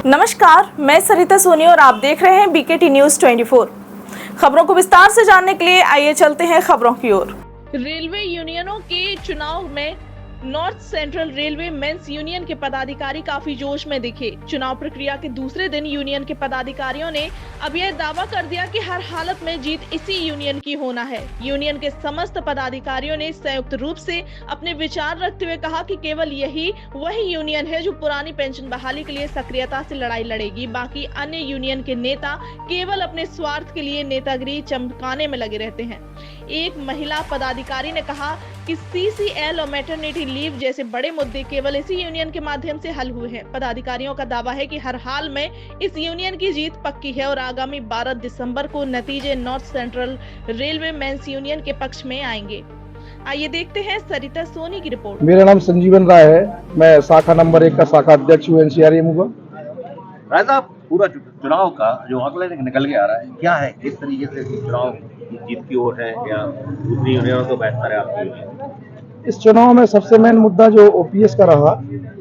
नमस्कार, मैं सरिता सोनी और आप देख रहे हैं बीकेटी न्यूज 24। खबरों को विस्तार से जानने के लिए आइए चलते हैं खबरों की ओर। रेलवे यूनियनों के चुनाव में north central railway men's union के पदाधिकारी काफी जोश में दिखे। चुनाव प्रक्रिया के दूसरे दिन यूनियन के पदाधिकारियों ने अब यह दावा कर दिया कि हर हालत में जीत इसी यूनियन की होना है। यूनियन के समस्त पदाधिकारियों ने संयुक्त रूप से अपने विचार रखते हुए कहा कि केवल यही वही यूनियन है जो पुरानी पेंशन बहाली के लिए सक्रियता से लड़ाई लड़ेगी। बाकी अन्य यूनियन के नेता केवल अपने स्वार्थ के लिए नेतागिरी चमकाने में लगे रहते हैं। एक महिला पदाधिकारी ने कहा कि सीसीएल और मैटरनिटी लीव जैसे बड़े मुद्दे केवल इसी यूनियन के माध्यम से हल हुए हैं। पदाधिकारियों का दावा है कि हर हाल में इस यूनियन की जीत पक्की है और आगामी 12 दिसंबर को नतीजे north central railway men's union के पक्ष में आएंगे। आइए देखते हैं सरिता सोनी की रिपोर्ट। मेरा नाम संजीवन राय है, मैं शाखा नंबर 1 का शाखा अध्यक्ष हूँ एनसीआरएम का। राय साहब, पूरा चुनाव का जो आंकड़ा निकल के आ रहा है, क्या है, किस तरीके से चुनाव जीत की ओर है या दूसरी यूनियनों तो बेहतर है आपकी यूनियन? इस चुनाव में सबसे मेन मुद्दा जो ओपीएस का रहा,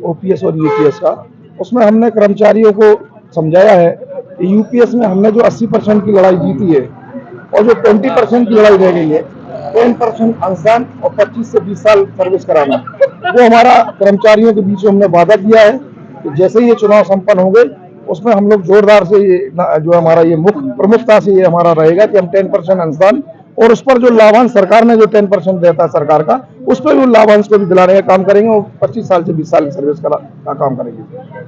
ओपीएस और यूपीएस का, उसमें हमने कर्मचारियों को समझाया है कि यूपीएस में हमने जो 80% की लड़ाई जीती है और जो 20% की लड़ाई रह गई है, 10% अंशदान और 25 से 20 साल सर्विस कराना, वो हमारा कर्मचारियों के बीच में हमने वादा किया है कि जैसे ही ये चुनाव संपन्न होंगे उसमें हम लोग जोरदार से जो हमारा ये मुख्य प्रमुखता से ये हमारा रहेगा कि हम 10% अंशदान और उस पर जो लाभांश सरकार ने जो 10% देता है सरकार का, उस पर भी लाभांश को भी दिलाने का काम करेंगे और 25 साल से 20 साल की सर्विस का काम करेंगे।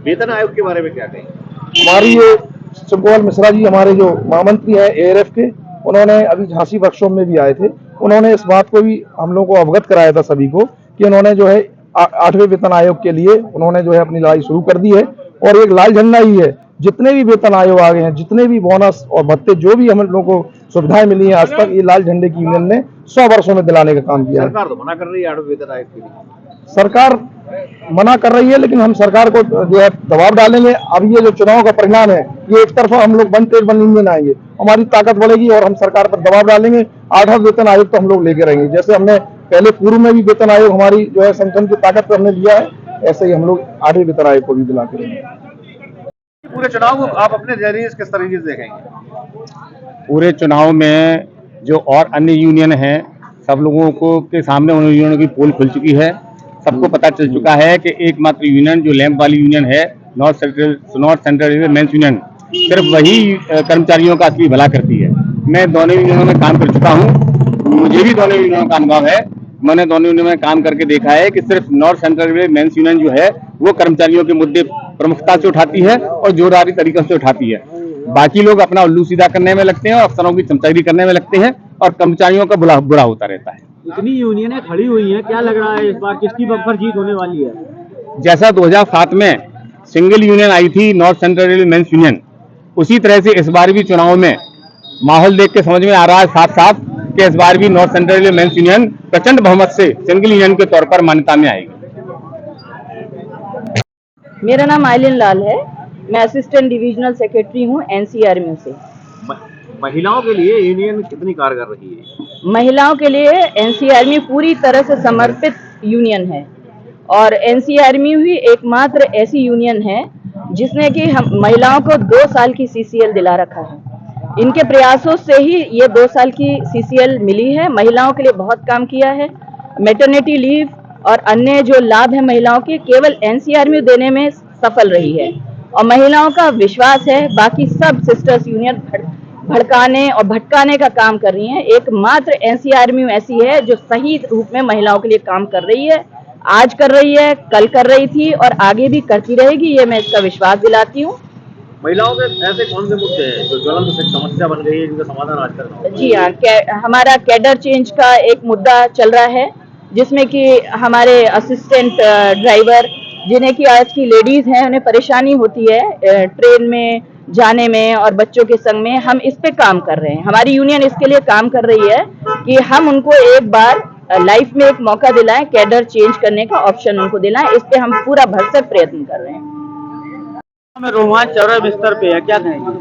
वेतन आयोग के बारे में क्या कहेंगे? हमारी ये शिवकुमार मिश्रा जी हमारे जो महामंत्री हैं एआरएफ के, उन्होंने अभी झांसी वर्कशॉप में भी आए थे, उन्होंने इस बात को भी हम लोगों को अवगत कराया था सभी को कि उन्होंने जो है 8वें वेतन आयोग के लिए उन्होंने जो है अपनी लड़ाई शुरू कर दी है और एक लाल झंडा ही है। जितने भी वेतन आयोग आ गए हैं, जितने भी बोनस और भत्ते जो भी हम लोगों को सुविधाएं मिली हैं आज तक, ये लाल झंडे की यूनियन ने 100 वर्षों में दिलाने का काम किया है। सरकार तो मना कर रही है 8वें वेतन आयोग के लिए। सरकार मना कर रही है, लेकिन हम सरकार को जो है दबाव डालेंगे। अब ये जो चुनाव का परिणाम है, ये एक तरफा हम लोग बनते नहीं आएंगे, हमारी ताकत बढ़ेगी और हम सरकार पर दबाव डालेंगे। 8वां वेतन आयोग तो हम लोग लेके रहेंगे, जैसे हमने पहले पूर्व में भी वेतन आयोग हमारी जो है संगठन की ताकत पर हमने लिया है, ऐसे ही हम लोग 8वें वेतन आयोग को भी दिलाते रहेंगे। पूरे चुनाव को आप अपने जरिए से किस तरीके से देखेंगे? पूरे चुनाव में जो और अन्य यूनियन हैं, सब लोगों को के सामने उन यूनियनों की पोल खुल चुकी है। सबको पता चल चुका है कि एकमात्र यूनियन जो लैंप वाली यूनियन है, north central railway men's union, सिर्फ वही कर्मचारियों का असली भला करती है। मैं दोनों यूनियनों में काम कर चुका हूँ, मुझे भी दोनों यूनियनों का अनुभव है। मैंने दोनों यूनियनों में काम करके देखा है कि सिर्फ north central railway men's union जो है वो कर्मचारियों के मुद्दे प्रमुखता से उठाती है और जोरदारी तरीके से उठाती है। बाकी लोग अपना उल्लू सीधा करने में लगते हैं और अफसरों की चमचागिरी करने में लगते हैं और कर्मचारियों का बुरा होता रहता है। इतनी यूनियनें खड़ी हुई हैं, क्या लग रहा है इस बार किसकी बम्पर जीत होने वाली है? जैसा 2007 में सिंगल यूनियन आई थी north central railway men's union, उसी तरह से इस बार भी चुनाव में माहौल देख के समझ में आ रहा है साफ साफ कि इस बार भी north central railway men's union प्रचंड बहुमत से सिंगल यूनियन के तौर पर मान्यता में आएगी। मेरा नाम आइलिन लाल है, मैं असिस्टेंट डिविजनल सेक्रेटरी हूँ एनसीआरएम से। महिलाओं के लिए यूनियन कितनी कारगर रही है? महिलाओं के लिए एनसीआरएम पूरी तरह से समर्पित यूनियन है और एनसीआरएम ही एकमात्र ऐसी यूनियन है जिसने कि हम महिलाओं को 2 साल की सीसीएल दिला रखा है। इनके प्रयासों से ही ये 2 साल की सीसीएल मिली है। महिलाओं के लिए बहुत काम किया है। मैटरनिटी लीव और अन्य जो लाभ है महिलाओं के, केवल एनसीआरएम देने में सफल रही है और महिलाओं का विश्वास है बाकी सब सिस्टर्स यूनियन भड़काने और भटकाने का काम कर रही हैं। एकमात्र एनसीआरएम ऐसी है जो सही रूप में महिलाओं के लिए काम कर रही है। आज कर रही है, कल कर रही थी और आगे भी करती रहेगी, ये मैं इसका विश्वास दिलाती हूँ। महिलाओं के ऐसे कौन से मुद्दे हैं जो ज्वलंत समस्या बन गई है जिनका समाधान आज करना होगा? जी हाँ, हमारा कैडर चेंज का एक मुद्दा चल रहा है जिसमें कि हमारे असिस्टेंट ड्राइवर जिन्हें कि आज की लेडीज हैं, उन्हें परेशानी होती है ट्रेन में जाने में और बच्चों के संग में। हम इस पे काम कर रहे हैं, हमारी यूनियन इसके लिए काम कर रही है कि हम उनको एक बार लाइफ में एक मौका दिलाएं, कैडर चेंज करने का ऑप्शन उनको दिलाएं। इस पे हम पूरा भरसक प्रयत्न कर रहे हैं। रोमांच चौरा बिस्तर पे है, क्या कहेंगे?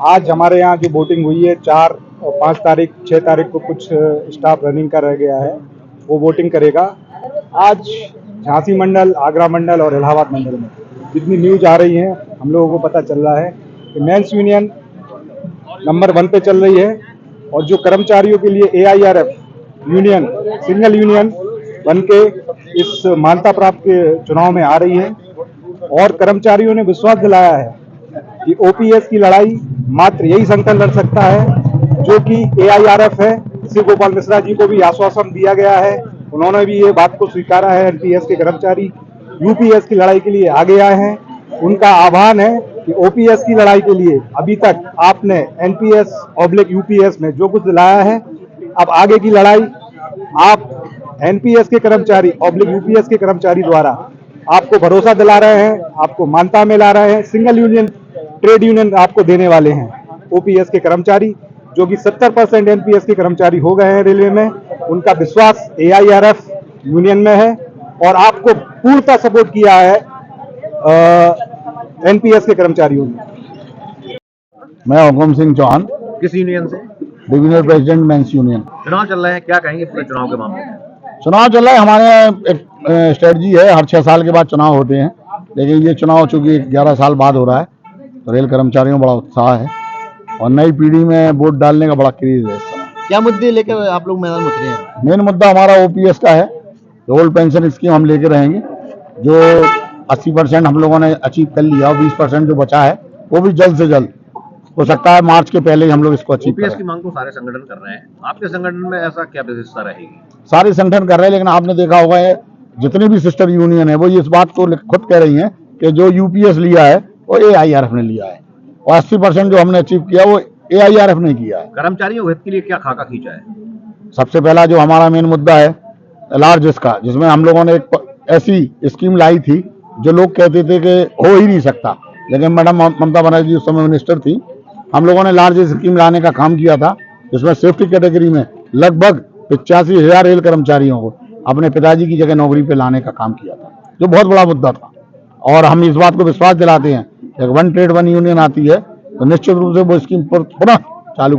आज हमारे यहाँ जो वोटिंग हुई है 4 और 5 तारीख 6 तारीख को कुछ स्टाफ रनिंग का रह गया है, वो वोटिंग करेगा। आज झांसी मंडल, आगरा मंडल और इलाहाबाद मंडल में जितनी न्यूज आ रही है हम लोगों को पता चल रहा है कि मेंस यूनियन नंबर 1 पे चल रही है और जो कर्मचारियों के लिए AIRF यूनियन सिंगल यूनियन बन के इस मान्यता प्राप्त के चुनाव में आ रही है और कर्मचारियों ने विश्वास दिलाया है कि OPS की लड़ाई मात्र यही संगठन लड़ सकता है जो कि AIRF है। श्री गोपाल मिश्रा जी को भी आश्वासन दिया गया है, उन्होंने भी ये बात को स्वीकारा है। NPS के कर्मचारी UPS की लड़ाई के लिए आगे आए हैं। उनका आह्वान है कि OPS की लड़ाई के लिए अभी तक आपने NPS/UPS में जो कुछ दिलाया है, अब आगे की लड़ाई आप NPS के कर्मचारी UPS के कर्मचारी द्वारा आपको भरोसा दिला रहे हैं, आपको मान्यता में ला रहे हैं। सिंगल यूनियन ट्रेड यूनियन आपको देने वाले हैं OPS के कर्मचारी, जो कि 70% NPS के कर्मचारी हो गए हैं रेलवे में। उनका विश्वास AIRF यूनियन में है और आपको पूर्णतः सपोर्ट किया है NPS के कर्मचारियों ने। मैं हुकुम सिंह चौहान, किस यूनियन से? Divisional president men's union. चुनाव चल रहे हैं, क्या कहेंगे पूरे चुनाव के मामले में? चुनाव चल रहा है, हमारे यहाँ एक स्ट्रेटजी है, हर 6 साल के बाद चुनाव होते हैं, लेकिन ये चुनाव चूंकि 11 साल बाद हो रहा है तो रेल कर्मचारियों में बड़ा उत्साह है और नई पीढ़ी में वोट डालने का बड़ा क्रेज है इस समय। क्या मुद्दे लेकर आप लोग मैदान में उतरे हैं? मेन मुद्दा हमारा OPS का है। ओल्ड पेंशन स्कीम हम लेके रहेंगे, जो 80% हम लोगों ने अचीव कर लिया और 20% जो बचा है वो भी जल्द से जल्द हो सकता है, मार्च के पहले ही हम लोग इसको अचीव OPS करें। की मांग तो सारे संगठन कर रहे हैं, आपके संगठन में ऐसा क्या विशेषता रहेगी? सारे संगठन कर रहे हैं, लेकिन आपने देखा होगा ये जितनी भी सिस्टर यूनियन है वो ये इस बात को खुद कह रही हैं कि जो UPS लिया है वो AIRF ने लिया है और 80% जो हमने अचीव किया वो AIRF ने किया है। कर्मचारियों हित के लिए क्या खाका खींचा है? सबसे पहला जो हमारा मेन मुद्दा है लार्जेस्ट का, जिसमें हम लोगों ने एक ऐसी स्कीम लाई थी जो लोग कहते थे कि हो ही नहीं सकता, लेकिन मैडम ममता बनर्जी जी उस समय मिनिस्टर थी। हम लोगों ने लार्जेस्ट स्कीम लाने का काम किया था, जिसमें सेफ्टी कैटेगरी में लगभग 85,000 रेल कर्मचारियों को अपने पिताजी की जगह नौकरी पे लाने का काम किया था, जो बहुत बड़ा मुद्दा था। और हम इस बात को विश्वास दिलाते हैं कि 1 ट्रेड 1 यूनियन आती है तो निश्चित रूप से वो स्कीम पुनः चालू